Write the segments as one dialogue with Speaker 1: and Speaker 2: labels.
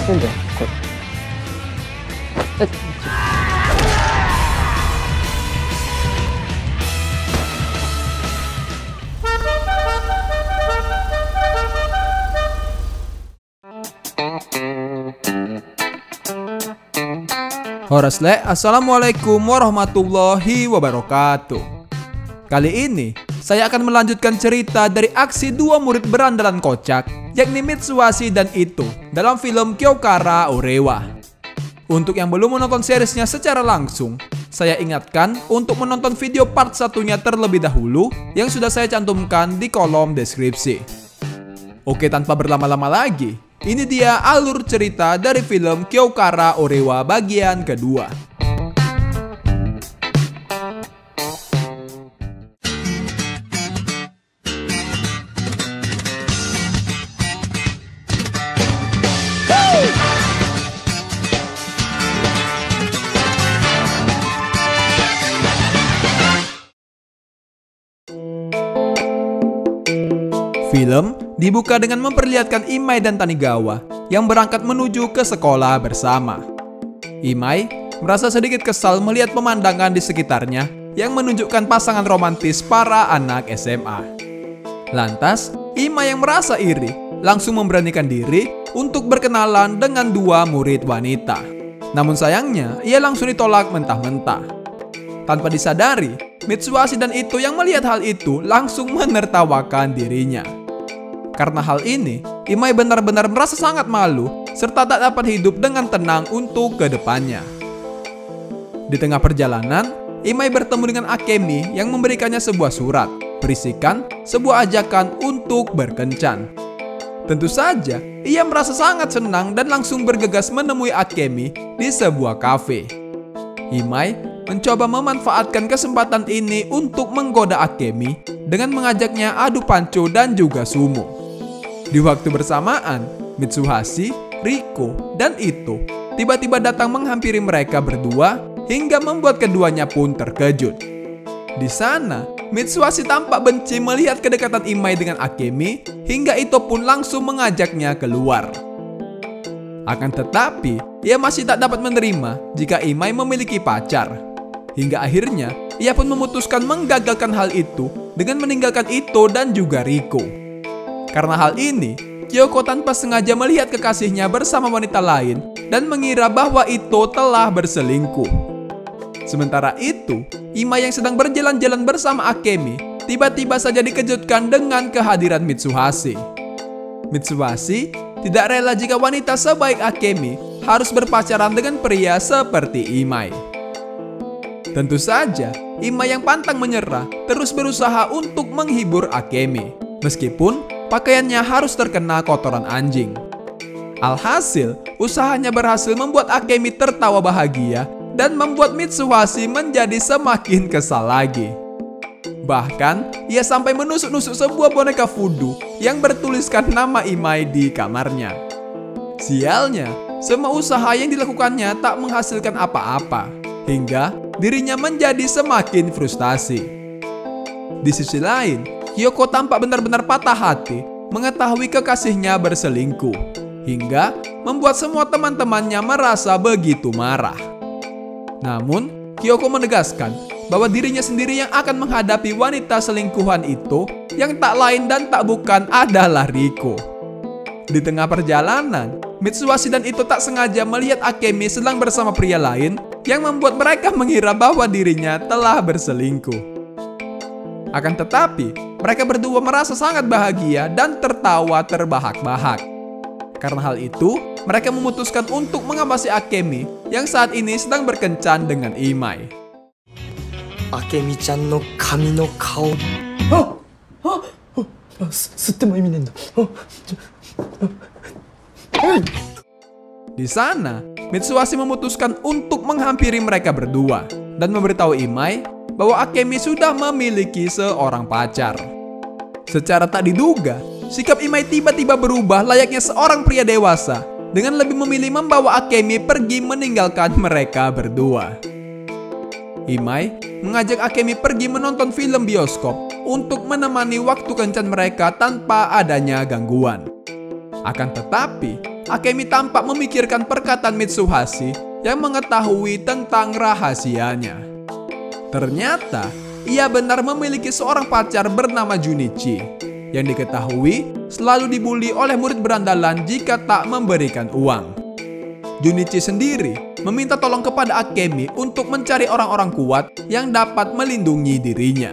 Speaker 1: なんだよこれ。
Speaker 2: Horasle, assalamualaikum warahmatullahi wabarakatuh. Kali ini saya akan melanjutkan cerita dari aksi dua murid berandalan kocak, yakni Mitsuhashi dan Ito dalam film Kyokara Orewa. Untuk yang belum menonton seriesnya secara langsung, saya ingatkan untuk menonton video part satunya terlebih dahulu yang sudah saya cantumkan di kolom deskripsi. Oke, tanpa berlama-lama lagi, ini dia alur cerita dari film Kyokara Orewa bagian kedua. Film dibuka dengan memperlihatkan Imai dan Tanigawa yang berangkat menuju ke sekolah bersama. Imai merasa sedikit kesal melihat pemandangan di sekitarnya yang menunjukkan pasangan romantis para anak SMA. Lantas, Imai yang merasa iri langsung memberanikan diri untuk berkenalan dengan dua murid wanita. Namun sayangnya, ia langsung ditolak mentah-mentah. Tanpa disadari, Mitsuhashi dan Ito yang melihat hal itu langsung menertawakan dirinya. Karena hal ini, Imai benar-benar merasa sangat malu serta tak dapat hidup dengan tenang untuk kedepannya. Di tengah perjalanan, Imai bertemu dengan Akemi yang memberikannya sebuah surat berisikan sebuah ajakan untuk berkencan. Tentu saja, ia merasa sangat senang dan langsung bergegas menemui Akemi di sebuah kafe. Imai mencoba memanfaatkan kesempatan ini untuk menggoda Akemi dengan mengajaknya adu panco dan juga sumo. Di waktu bersamaan, Mitsuhashi, Riko, dan Ito tiba-tiba datang menghampiri mereka berdua hingga membuat keduanya pun terkejut. Di sana, Mitsuhashi tampak benci melihat kedekatan Imai dengan Akemi hingga Ito pun langsung mengajaknya keluar. Akan tetapi, ia masih tak dapat menerima jika Imai memiliki pacar. Hingga akhirnya, ia pun memutuskan menggagalkan hal itu dengan meninggalkan Ito dan juga Riko. Karena hal ini, Kyoko tanpa sengaja melihat kekasihnya bersama wanita lain dan mengira bahwa Ito telah berselingkuh. Sementara itu, Imai yang sedang berjalan-jalan bersama Akemi tiba-tiba saja dikejutkan dengan kehadiran Mitsuhashi. Mitsuhashi tidak rela jika wanita sebaik Akemi harus berpacaran dengan pria seperti Imai. Tentu saja, Imai yang pantang menyerah terus berusaha untuk menghibur Akemi, meskipun pakaiannya harus terkena kotoran anjing. Alhasil, usahanya berhasil membuat Akemi tertawa bahagia dan membuat Mitsuhashi menjadi semakin kesal lagi. Bahkan, ia sampai menusuk-nusuk sebuah boneka voodoo yang bertuliskan nama Imai di kamarnya. Sialnya, semua usaha yang dilakukannya tak menghasilkan apa-apa, hingga dirinya menjadi semakin frustasi. Di sisi lain, Kyoko tampak benar-benar patah hati mengetahui kekasihnya berselingkuh, hingga membuat semua teman-temannya merasa begitu marah. Namun, Kyoko menegaskan bahwa dirinya sendiri yang akan menghadapi wanita selingkuhan itu yang tak lain dan tak bukan adalah Riko. Di tengah perjalanan, Mitsuhashi dan Ito tak sengaja melihat Akemi sedang bersama pria lain yang membuat mereka mengira bahwa dirinya telah berselingkuh. Akan tetapi, mereka berdua merasa sangat bahagia dan tertawa terbahak-bahak. Karena hal itu, mereka memutuskan untuk mengawasi Akemi yang saat ini sedang berkencan dengan Imai.
Speaker 1: Akemi-chan no kami no kao.
Speaker 2: Di sana, Mitsuhashi memutuskan untuk menghampiri mereka berdua dan memberitahu Imai bahwa Akemi sudah memiliki seorang pacar. Secara tak diduga, sikap Imai tiba-tiba berubah layaknya seorang pria dewasa dengan lebih memilih membawa Akemi pergi meninggalkan mereka berdua. Imai mengajak Akemi pergi menonton film bioskop untuk menemani waktu kencan mereka tanpa adanya gangguan. Akan tetapi, Akemi tampak memikirkan perkataan Mitsuhashi yang mengetahui tentang rahasianya. Ternyata, ia benar memiliki seorang pacar bernama Junichi, yang diketahui selalu dibully oleh murid berandalan jika tak memberikan uang. Junichi sendiri meminta tolong kepada Akemi untuk mencari orang-orang kuat yang dapat melindungi dirinya.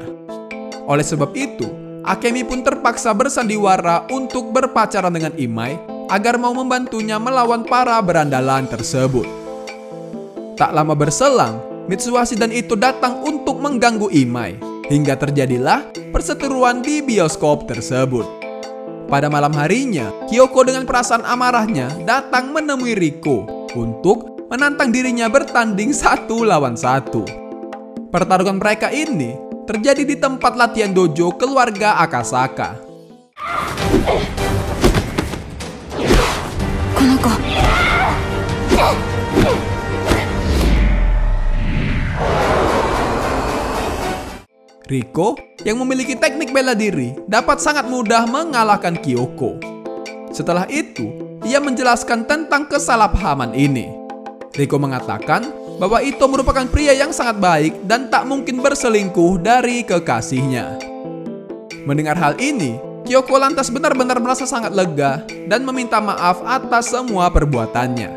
Speaker 2: Oleh sebab itu, Akemi pun terpaksa bersandiwara untuk berpacaran dengan Imai agar mau membantunya melawan para berandalan tersebut. Tak lama berselang, Mitsuhashi dan Ito datang untuk mengganggu Imai, hingga terjadilah perseteruan di bioskop tersebut. Pada malam harinya, Kyoko dengan perasaan amarahnya datang menemui Riko untuk menantang dirinya bertanding 1 lawan 1. Pertarungan mereka ini terjadi di tempat latihan dojo keluarga Akasaka. Riko yang memiliki teknik bela diri dapat sangat mudah mengalahkan Kyoko. Setelah itu, ia menjelaskan tentang kesalahpahaman ini. Riko mengatakan bahwa Ito merupakan pria yang sangat baik dan tak mungkin berselingkuh dari kekasihnya. Mendengar hal ini, Kyoko lantas benar-benar merasa sangat lega dan meminta maaf atas semua perbuatannya.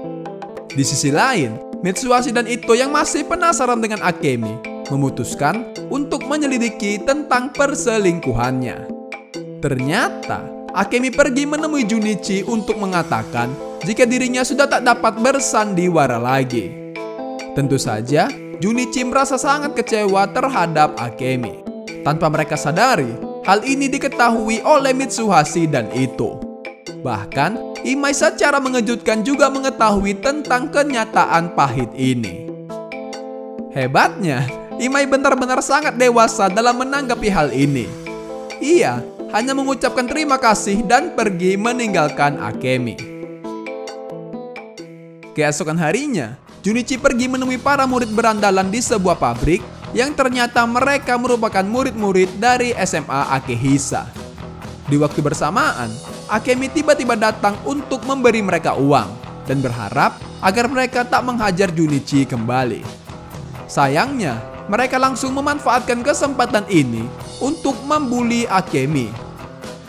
Speaker 2: Di sisi lain, Mitsuhashi dan Ito yang masih penasaran dengan Akemi memutuskan untuk menyelidiki tentang perselingkuhannya. Ternyata, Akemi pergi menemui Junichi untuk mengatakan jika dirinya sudah tak dapat bersandiwara lagi. Tentu saja, Junichi merasa sangat kecewa terhadap Akemi. Tanpa mereka sadari, hal ini diketahui oleh Mitsuhashi dan Ito. Bahkan, Imai secara mengejutkan juga mengetahui tentang kenyataan pahit ini. Hebatnya, Imai benar-benar sangat dewasa dalam menanggapi hal ini. Ia hanya mengucapkan terima kasih dan pergi meninggalkan Akemi. Keesokan harinya, Junichi pergi menemui para murid berandalan di sebuah pabrik yang ternyata mereka merupakan murid-murid dari SMA Akehisa. Di waktu bersamaan, Akemi tiba-tiba datang untuk memberi mereka uang dan berharap agar mereka tak menghajar Junichi kembali. Sayangnya, mereka langsung memanfaatkan kesempatan ini untuk membuli Akemi.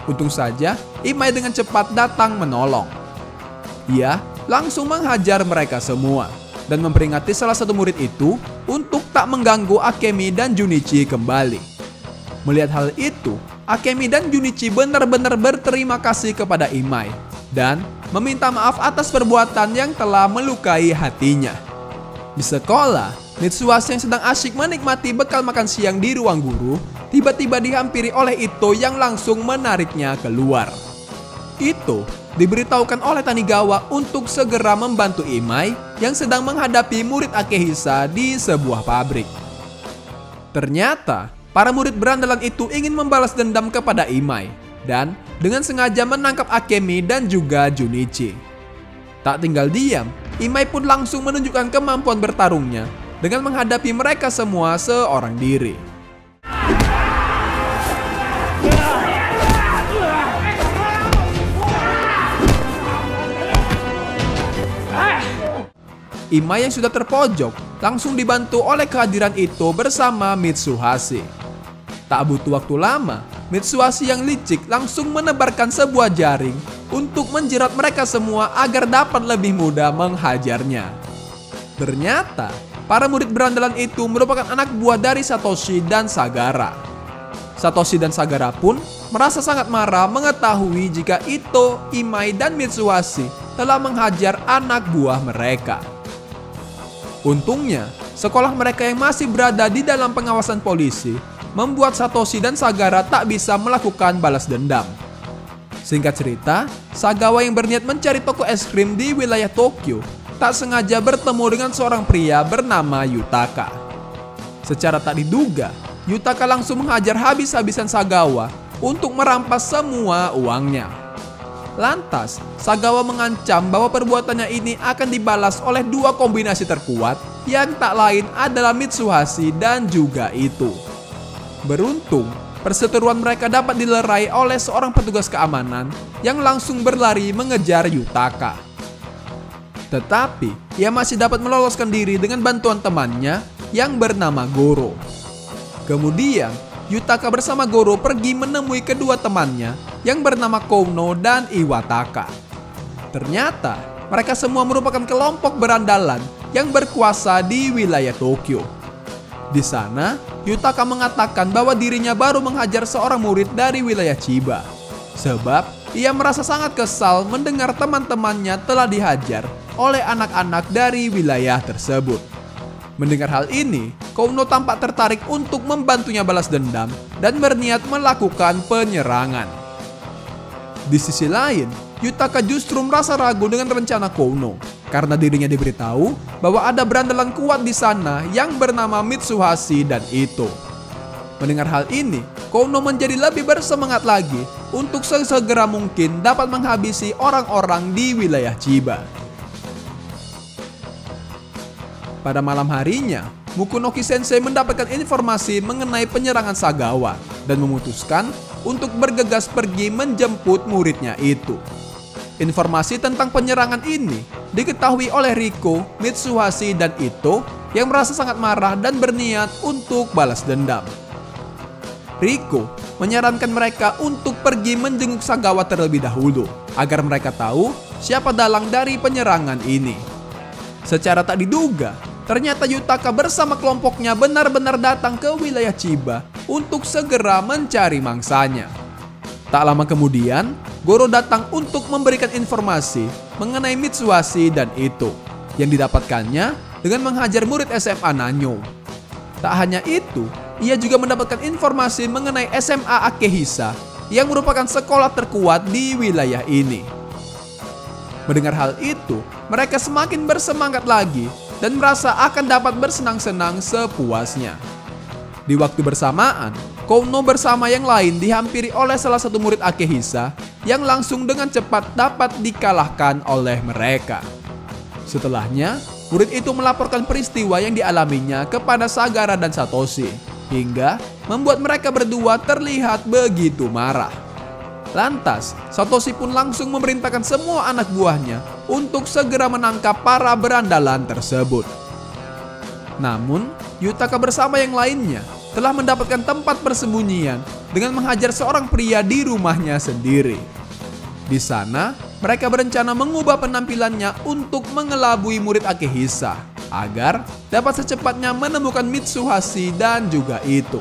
Speaker 2: Untung saja, Imai dengan cepat datang menolong. Ia langsung menghajar mereka semua dan memperingati salah satu murid itu untuk tak mengganggu Akemi dan Junichi kembali. Melihat hal itu, Akemi dan Junichi benar-benar berterima kasih kepada Imai dan meminta maaf atas perbuatan yang telah melukai hatinya. Di sekolah, Mitsuhashi yang sedang asyik menikmati bekal makan siang di ruang guru tiba-tiba dihampiri oleh Ito yang langsung menariknya keluar. Ito diberitahukan oleh Tanigawa untuk segera membantu Imai yang sedang menghadapi murid Akehisa di sebuah pabrik. Ternyata, para murid berandalan itu ingin membalas dendam kepada Imai dan dengan sengaja menangkap Akemi dan juga Junichi. Tak tinggal diam, Imai pun langsung menunjukkan kemampuan bertarungnya dengan menghadapi mereka semua seorang diri. Imai yang sudah terpojok langsung dibantu oleh kehadiran Ito bersama Mitsuhashi. Tak butuh waktu lama, Mitsuhashi yang licik langsung menebarkan sebuah jaring untuk menjerat mereka semua agar dapat lebih mudah menghajarnya. Ternyata, para murid berandalan itu merupakan anak buah dari Satoshi dan Sagara. Satoshi dan Sagara pun merasa sangat marah mengetahui jika Ito, Imai, dan Mitsuhashi telah menghajar anak buah mereka. Untungnya, sekolah mereka yang masih berada di dalam pengawasan polisi membuat Satoshi dan Sagara tak bisa melakukan balas dendam. Singkat cerita, Sagawa yang berniat mencari toko es krim di wilayah Tokyo tak sengaja bertemu dengan seorang pria bernama Yutaka. Secara tak diduga, Yutaka langsung menghajar habis-habisan Sagawa untuk merampas semua uangnya. Lantas, Sagawa mengancam bahwa perbuatannya ini akan dibalas oleh dua kombinasi terkuat yang tak lain adalah Mitsuhashi dan juga Ito. Beruntung, perseteruan mereka dapat dilerai oleh seorang petugas keamanan yang langsung berlari mengejar Yutaka. Tetapi, ia masih dapat meloloskan diri dengan bantuan temannya yang bernama Goro. Kemudian, Yutaka bersama Goro pergi menemui kedua temannya yang bernama Kouno dan Iwataka. Ternyata, mereka semua merupakan kelompok berandalan yang berkuasa di wilayah Tokyo. Di sana, Yutaka mengatakan bahwa dirinya baru menghajar seorang murid dari wilayah Chiba. Sebab, ia merasa sangat kesal mendengar teman-temannya telah dihajar oleh anak-anak dari wilayah tersebut. Mendengar hal ini, Kouno tampak tertarik untuk membantunya balas dendam dan berniat melakukan penyerangan. Di sisi lain, Yutaka justru merasa ragu dengan rencana Kouno karena dirinya diberitahu bahwa ada berandalan kuat di sana yang bernama Mitsuhashi dan Ito. Mendengar hal ini, Kouno menjadi lebih bersemangat lagi untuk sesegera mungkin dapat menghabisi orang-orang di wilayah Chiba. Pada malam harinya, Mukunoki Sensei mendapatkan informasi mengenai penyerangan Sagawa dan memutuskan untuk bergegas pergi menjemput muridnya itu. Informasi tentang penyerangan ini diketahui oleh Riko, Mitsuhashi, dan Ito yang merasa sangat marah dan berniat untuk balas dendam. Riko menyarankan mereka untuk pergi menjenguk Sagawa terlebih dahulu agar mereka tahu siapa dalang dari penyerangan ini. Secara tak diduga, ternyata Yutaka bersama kelompoknya benar-benar datang ke wilayah Chiba untuk segera mencari mangsanya. Tak lama kemudian, Goro datang untuk memberikan informasi mengenai Mitsuhashi dan Ito yang didapatkannya dengan menghajar murid SMA Nanyo. Tak hanya itu, ia juga mendapatkan informasi mengenai SMA Akehisa yang merupakan sekolah terkuat di wilayah ini. Mendengar hal itu, mereka semakin bersemangat lagi dan merasa akan dapat bersenang-senang sepuasnya. Di waktu bersamaan, Kouno bersama yang lain dihampiri oleh salah satu murid Akehisa yang langsung dengan cepat dapat dikalahkan oleh mereka. Setelahnya, murid itu melaporkan peristiwa yang dialaminya kepada Sagara dan Satoshi, hingga membuat mereka berdua terlihat begitu marah. Lantas, Satoshi pun langsung memerintahkan semua anak buahnya untuk segera menangkap para berandalan tersebut. Namun, Yutaka bersama yang lainnya telah mendapatkan tempat persembunyian dengan menghajar seorang pria di rumahnya sendiri. Di sana, mereka berencana mengubah penampilannya untuk mengelabui murid Akehisa agar dapat secepatnya menemukan Mitsuhashi dan juga Ito.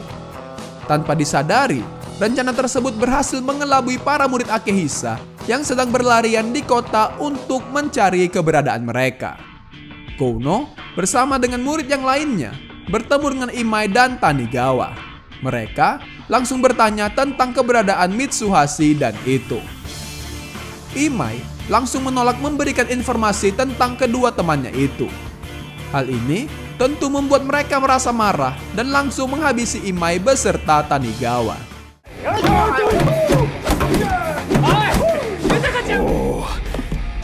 Speaker 2: Tanpa disadari, rencana tersebut berhasil mengelabui para murid Akehisa yang sedang berlarian di kota untuk mencari keberadaan mereka. Kouno bersama dengan murid yang lainnya bertemu dengan Imai dan Tanigawa. Mereka langsung bertanya tentang keberadaan Mitsuhashi dan Ito. Imai langsung menolak memberikan informasi tentang kedua temannya itu. Hal ini tentu membuat mereka merasa marah dan langsung menghabisi Imai beserta Tanigawa.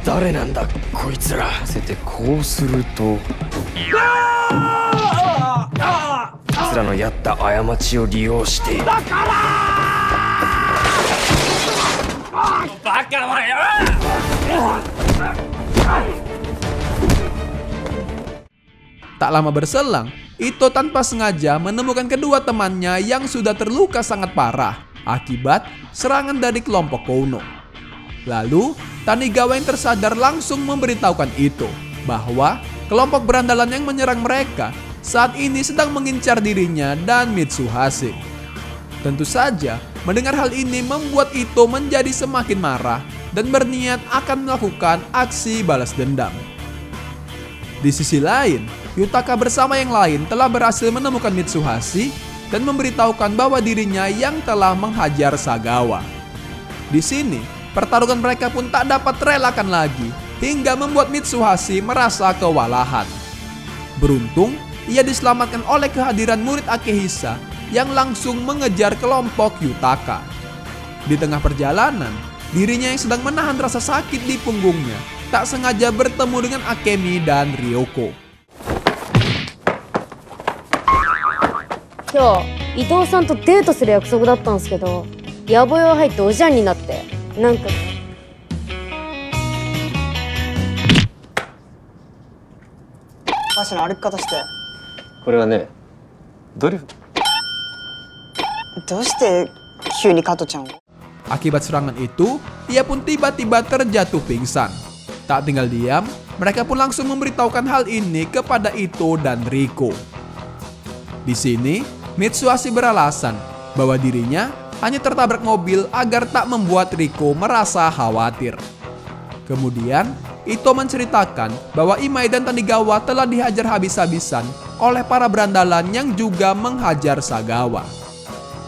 Speaker 1: 誰なんだこいつら。せてこうすると、あいつらのやった過ちを利用して。だからバカはよ。
Speaker 2: Tak lama berselang, Ito tanpa sengaja menemukan kedua temannya yang sudah terluka sangat parah akibat serangan dari kelompok Kouno. Lalu, Tanigawa yang tersadar langsung memberitahukan Ito bahwa kelompok berandalan yang menyerang mereka saat ini sedang mengincar dirinya dan Mitsuhashi. Tentu saja, mendengar hal ini membuat Ito menjadi semakin marah dan berniat akan melakukan aksi balas dendam. Di sisi lain, Yutaka bersama yang lain telah berhasil menemukan Mitsuhashi dan memberitahukan bahwa dirinya yang telah menghajar Sagawa. Di sini, pertarungan mereka pun tak dapat terelakkan lagi hingga membuat Mitsuhashi merasa kewalahan. Beruntung, ia diselamatkan oleh kehadiran murid Akehisa yang langsung mengejar kelompok Yutaka. Di tengah perjalanan, dirinya yang sedang menahan rasa sakit di punggungnya tak sengaja bertemu dengan Akemi dan Ryoko.
Speaker 3: 今日伊藤さんとデートする約束だったんですけど、野暮用入っておじゃんになって、なんか
Speaker 4: 高橋の歩き方して。
Speaker 1: これはね、ドリフ。
Speaker 4: どうして急に加トちゃんを？
Speaker 2: Akibat serangan itu, ia pun tiba-tiba terjatuh pingsan. Tak tinggal diam, mereka pun langsung memberitahukan hal ini kepada Ito dan Riko. Di sini, Mitsuhashi beralasan bahwa dirinya hanya tertabrak mobil agar tak membuat Riko merasa khawatir. Kemudian, Ito menceritakan bahwa Imai dan Tanigawa telah dihajar habis-habisan oleh para berandalan yang juga menghajar Sagawa.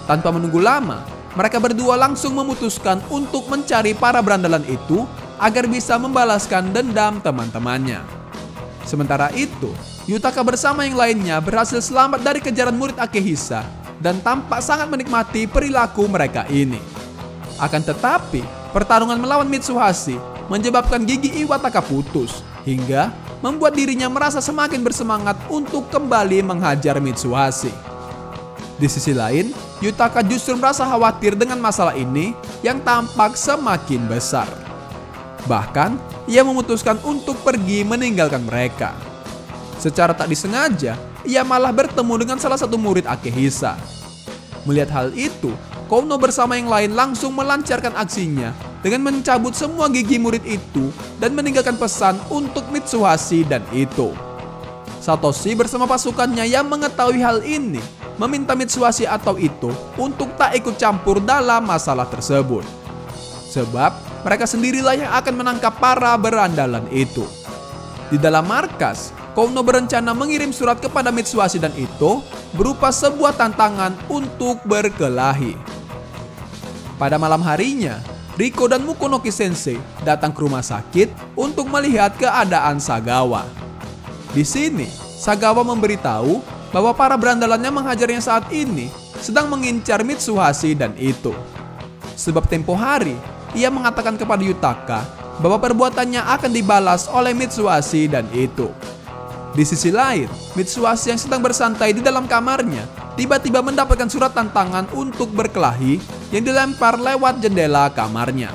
Speaker 2: Tanpa menunggu lama, mereka berdua langsung memutuskan untuk mencari para berandalan itu agar bisa membalaskan dendam teman-temannya. Sementara itu, Yutaka bersama yang lainnya berhasil selamat dari kejaran murid Akehisa dan tampak sangat menikmati perilaku mereka ini. Akan tetapi, pertarungan melawan Mitsuhashi menyebabkan gigi Iwataka putus hingga membuat dirinya merasa semakin bersemangat untuk kembali menghajar Mitsuhashi. Di sisi lain, Yutaka justru merasa khawatir dengan masalah ini yang tampak semakin besar. Bahkan, ia memutuskan untuk pergi meninggalkan mereka. Secara tak disengaja, ia malah bertemu dengan salah satu murid Akehisa. Melihat hal itu, Kouno bersama yang lain langsung melancarkan aksinya dengan mencabut semua gigi murid itu dan meninggalkan pesan untuk Mitsuhashi dan Ito. Satoshi bersama pasukannya yang mengetahui hal ini meminta Mitsuhashi atau Ito untuk tak ikut campur dalam masalah tersebut. Sebab mereka sendirilah yang akan menangkap para berandalan itu. Di dalam markas, Kouno berencana mengirim surat kepada Mitsuhashi dan Ito berupa sebuah tantangan untuk berkelahi. Pada malam harinya, Riko dan Mukonoki Sensei datang ke rumah sakit untuk melihat keadaan Sagawa. Di sini, Sagawa memberitahu bahwa para berandalan yang menghajarnya saat ini sedang mengincar Mitsuhashi dan Ito. Sebab tempo hari, ia mengatakan kepada Yutaka bahwa perbuatannya akan dibalas oleh Mitsuhashi dan Ito. Di sisi lain, Mitsuhashi yang sedang bersantai di dalam kamarnya tiba-tiba mendapatkan surat tantangan untuk berkelahi yang dilempar lewat jendela kamarnya.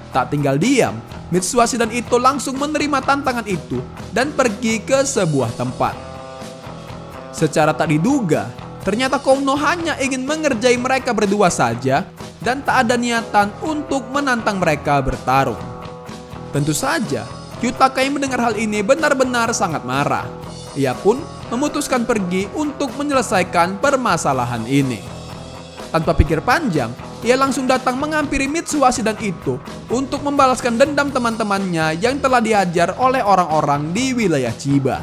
Speaker 2: Tak tinggal diam, Mitsuhashi dan Ito langsung menerima tantangan itu dan pergi ke sebuah tempat. Secara tak diduga, ternyata Kouno hanya ingin mengerjai mereka berdua saja dan tak ada niatan untuk menantang mereka bertarung. Tentu saja, Yutaka yang mendengar hal ini benar-benar sangat marah. Ia pun memutuskan pergi untuk menyelesaikan permasalahan ini. Tanpa pikir panjang, ia langsung datang menghampiri Mitsuhashi dan Ito untuk membalaskan dendam teman-temannya yang telah dihajar oleh orang-orang di wilayah Chiba.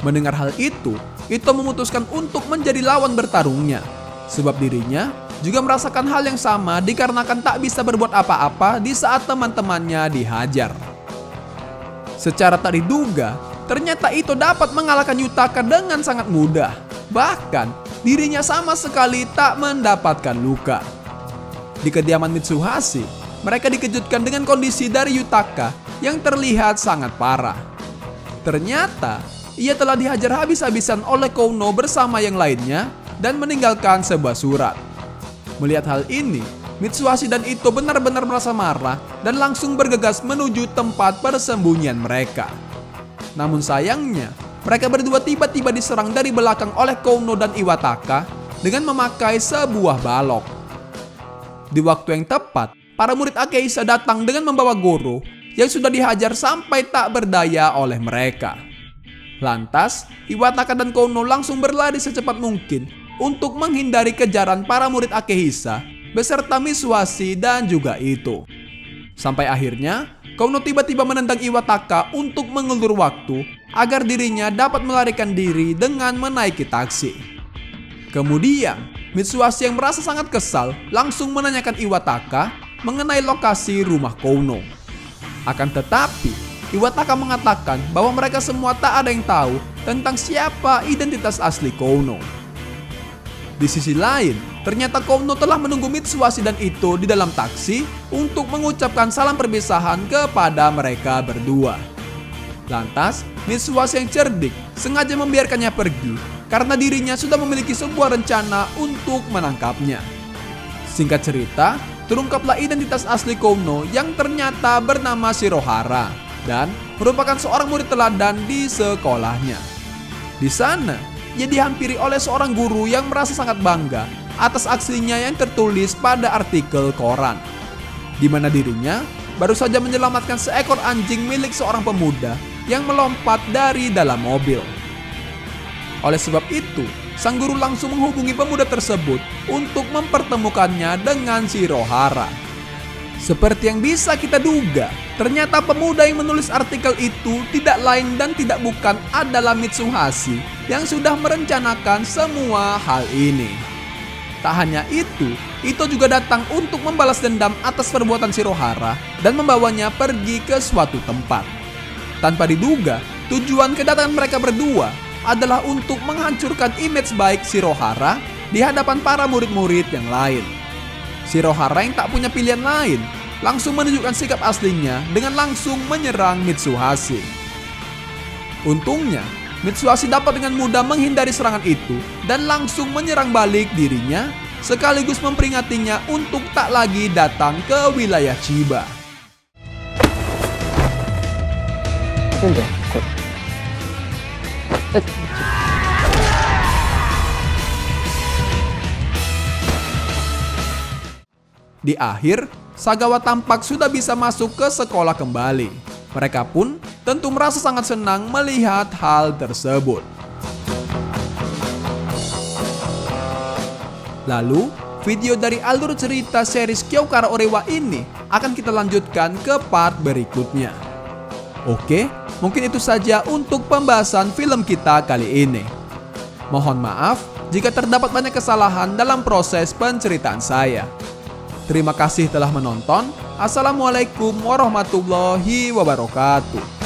Speaker 2: Mendengar hal itu, Ito memutuskan untuk menjadi lawan bertarungnya, sebab dirinya juga merasakan hal yang sama dikarenakan tak bisa berbuat apa-apa di saat teman-temannya dihajar. Secara tak diduga, ternyata Ito dapat mengalahkan Yutaka dengan sangat mudah. Bahkan, dirinya sama sekali tak mendapatkan luka. Di kediaman Mitsuhashi, mereka dikejutkan dengan kondisi dari Yutaka yang terlihat sangat parah. Ternyata, ia telah dihajar habis-habisan oleh Kouno bersama yang lainnya dan meninggalkan sebuah surat. Melihat hal ini, Mitsuhashi dan Ito benar-benar merasa marah dan langsung bergegas menuju tempat persembunyian mereka. Namun sayangnya, mereka berdua tiba-tiba diserang dari belakang oleh Kouno dan Iwataka dengan memakai sebuah balok. Di waktu yang tepat, para murid Akehisa datang dengan membawa Goro yang sudah dihajar sampai tak berdaya oleh mereka. Lantas, Iwataka dan Kouno langsung berlari secepat mungkin untuk menghindari kejaran para murid Akehisa beserta Mitsuhashi dan juga Ito. Sampai akhirnya, Kouno tiba-tiba menendang Iwataka untuk mengulur waktu agar dirinya dapat melarikan diri dengan menaiki taksi. Kemudian, Mitsuhashi yang merasa sangat kesal langsung menanyakan Iwataka mengenai lokasi rumah Kouno. Akan tetapi, Iwataka mengatakan bahwa mereka semua tak ada yang tahu tentang siapa identitas asli Kouno. Di sisi lain, ternyata Kouno telah menunggu Mitsuhashi dan Ito di dalam taksi untuk mengucapkan salam perpisahan kepada mereka berdua. Lantas, Mitsuhashi yang cerdik sengaja membiarkannya pergi karena dirinya sudah memiliki sebuah rencana untuk menangkapnya. Singkat cerita, terungkaplah identitas asli Kouno yang ternyata bernama Shirohara dan merupakan seorang murid teladan di sekolahnya. Di sana, ia dihampiri oleh seorang guru yang merasa sangat bangga atas aksinya yang tertulis pada artikel koran, di mana dirinya baru saja menyelamatkan seekor anjing milik seorang pemuda yang melompat dari dalam mobil. Oleh sebab itu, sang guru langsung menghubungi pemuda tersebut untuk mempertemukannya dengan Shirohara. Seperti yang bisa kita duga, ternyata pemuda yang menulis artikel itu tidak lain dan tidak bukan adalah Mitsuhashi yang sudah merencanakan semua hal ini. Tak hanya itu, Ito juga datang untuk membalas dendam atas perbuatan Shirohara dan membawanya pergi ke suatu tempat. Tanpa diduga, tujuan kedatangan mereka berdua adalah untuk menghancurkan image baik Shirohara di hadapan para murid-murid yang lain. Shirohara yang tak punya pilihan lain langsung menunjukkan sikap aslinya dengan langsung menyerang Mitsuhashi. Untungnya, Mitsuhashi dapat dengan mudah menghindari serangan itu dan langsung menyerang balik dirinya sekaligus memperingatinya untuk tak lagi datang ke wilayah Chiba. Di akhir, Sagawa tampak sudah bisa masuk ke sekolah kembali. Mereka pun tentu merasa sangat senang melihat hal tersebut. Lalu, video dari alur cerita series Kyokara Orewa ini akan kita lanjutkan ke part berikutnya. Oke, mungkin itu saja untuk pembahasan film kita kali ini. Mohon maaf jika terdapat banyak kesalahan dalam proses penceritaan saya. Terima kasih telah menonton. Assalamualaikum warahmatullahi wabarakatuh.